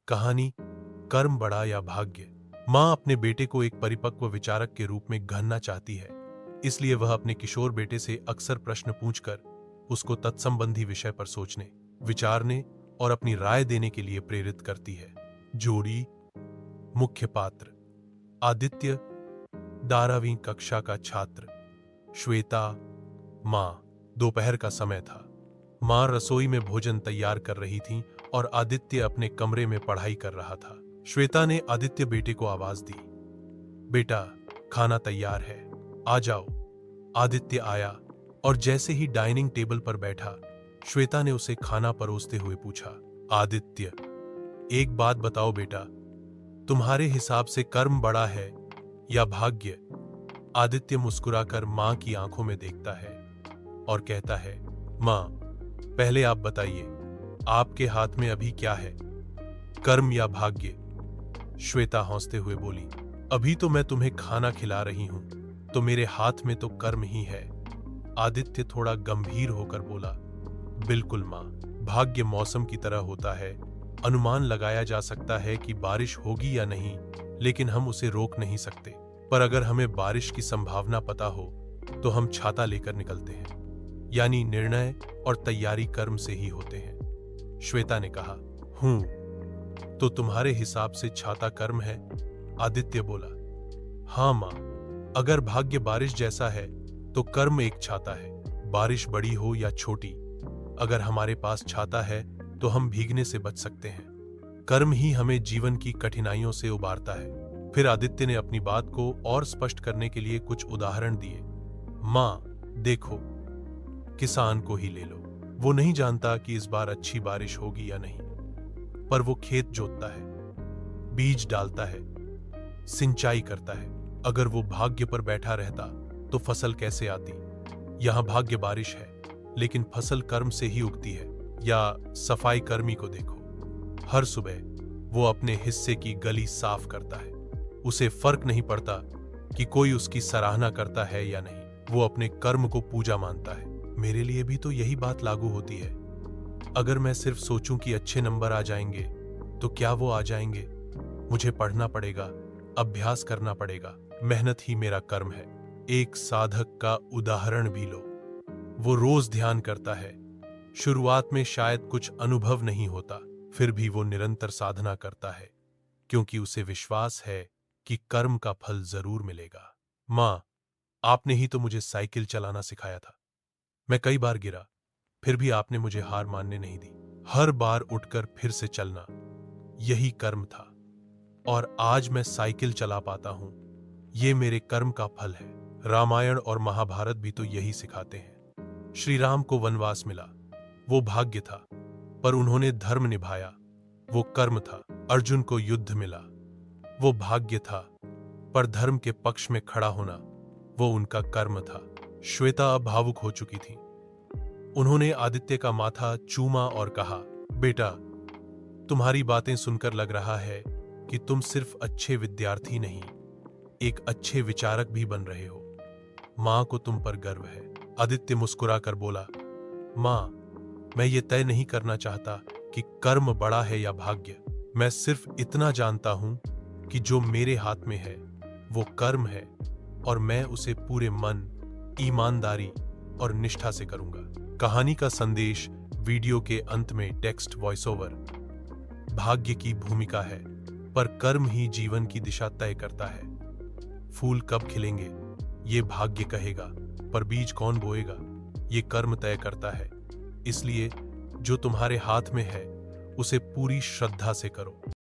कहानी कर्म बड़ा या भाग्य। मां अपने बेटे को एक परिपक्व विचारक के रूप में गढ़ना चाहती है, इसलिए वह अपने किशोर बेटे से अक्सर प्रश्न पूछकर उसको तत्संबंधी विषय पर सोचने, विचारने और अपनी राय देने के लिए प्रेरित करती है। जोड़ी। मुख्य पात्र आदित्य, 12वीं कक्षा का छात्र। श्वेता, मां। दोपहर का समय था। मां रसोई में भोजन तैयार कर रही थी और आदित्य अपने कमरे में पढ़ाई कर रहा था। श्वेता ने आदित्य बेटे को आवाज दी, बेटा, खाना तैयार है, आ जाओ। आदित्य आया और जैसे ही डाइनिंग टेबल पर बैठा, श्वेता ने उसे खाना परोसते हुए पूछा, आदित्य, एक बात बताओ बेटा, तुम्हारे हिसाब से कर्म बड़ा है या भाग्य? आदित्य मुस्कुराकर मां की आंखों में देखता है और कहता है, मां, पहले आप बताइए, आपके हाथ में अभी क्या है, कर्म या भाग्य? श्वेता हंसते हुए बोली, अभी तो मैं तुम्हें खाना खिला रही हूं, तो मेरे हाथ में तो कर्म ही है। आदित्य थोड़ा गंभीर होकर बोला, बिल्कुल मां, भाग्य मौसम की तरह होता है, अनुमान लगाया जा सकता है कि बारिश होगी या नहीं, लेकिन हम उसे रोक नहीं सकते। पर अगर हमें बारिश की संभावना पता हो तो हम छाता लेकर निकलते हैं, यानी निर्णय और तैयारी कर्म से ही होते हैं। श्वेता ने कहा, तो तुम्हारे हिसाब से छाता कर्म है? आदित्य बोला, हां मां, अगर भाग्य बारिश जैसा है तो कर्म एक छाता है, बारिश बड़ी हो या छोटी। अगर हमारे पास छाता है तो हम भीगने से बच सकते हैं। कर्म ही हमें जीवन की कठिनाइयों से उबारता है। फिर आदित्य ने अपनी बात को और स्पष्ट करने के लिए कुछ उदाहरण दिए। मां, देखो, किसान को ही ले लो, वो नहीं जानता कि इस बार अच्छी बारिश होगी या नहीं, पर वो खेत जोतता है, बीज डालता है, सिंचाई करता है। अगर वो भाग्य पर बैठा रहता तो फसल कैसे आती? यहां भाग्य बारिश है, लेकिन फसल कर्म से ही उगती है। या सफाई कर्मी को देखो, हर सुबह वो अपने हिस्से की गली साफ करता है, उसे फर्क नहीं पड़ता कि कोई उसकी सराहना करता है या नहीं, वो अपने कर्म को पूजा मानता है। मेरे लिए भी तो यही बात लागू होती है। अगर मैं सिर्फ सोचूं कि अच्छे नंबर आ जाएंगे, तो क्या वो आ जाएंगे? मुझे पढ़ना पड़ेगा, अभ्यास करना पड़ेगा, मेहनत ही मेरा कर्म है। एक साधक का उदाहरण भी लो, वो रोज ध्यान करता है, शुरुआत में शायद कुछ अनुभव नहीं होता, फिर भी वो निरंतर साधना करता है, क्योंकि उसे विश्वास है कि कर्म का फल जरूर मिलेगा। मां, आपने ही तो मुझे साइकिल चलाना सिखाया था। मैं कई बार गिरा, फिर भी आपने मुझे हार मानने नहीं दी। हर बार उठकर फिर से चलना, यही कर्म था, और आज मैं साइकिल चला पाता हूं, ये मेरे कर्म का फल है। रामायण और महाभारत भी तो यही सिखाते हैं। श्री राम को वनवास मिला, वो भाग्य था, पर उन्होंने धर्म निभाया, वो कर्म था। अर्जुन को युद्ध मिला, वो भाग्य था, पर धर्म के पक्ष में खड़ा होना, वो उनका कर्म था। श्वेता अब भावुक हो चुकी थी। उन्होंने आदित्य का माथा चूमा और कहा, बेटा, तुम्हारी बातें सुनकर लग रहा है कि तुम सिर्फ अच्छे विद्यार्थी नहीं, एक अच्छे विचारक भी बन रहे हो। मां को तुम पर गर्व है। आदित्य मुस्कुराकर बोला, मां, मैं ये तय नहीं करना चाहता कि कर्म बड़ा है या भाग्य। मैं सिर्फ इतना जानता हूं कि जो मेरे हाथ में है वो कर्म है, और मैं उसे पूरे मन, ईमानदारी और निष्ठा से करूंगा। कहानी का संदेश वीडियो के अंत में टेक्स्ट वॉइस ओवर। भाग्य की भूमिका है, पर कर्म ही जीवन की दिशा तय करता है। फूल कब खिलेंगे ये भाग्य कहेगा, पर बीज कौन बोएगा ये कर्म तय करता है। इसलिए जो तुम्हारे हाथ में है उसे पूरी श्रद्धा से करो।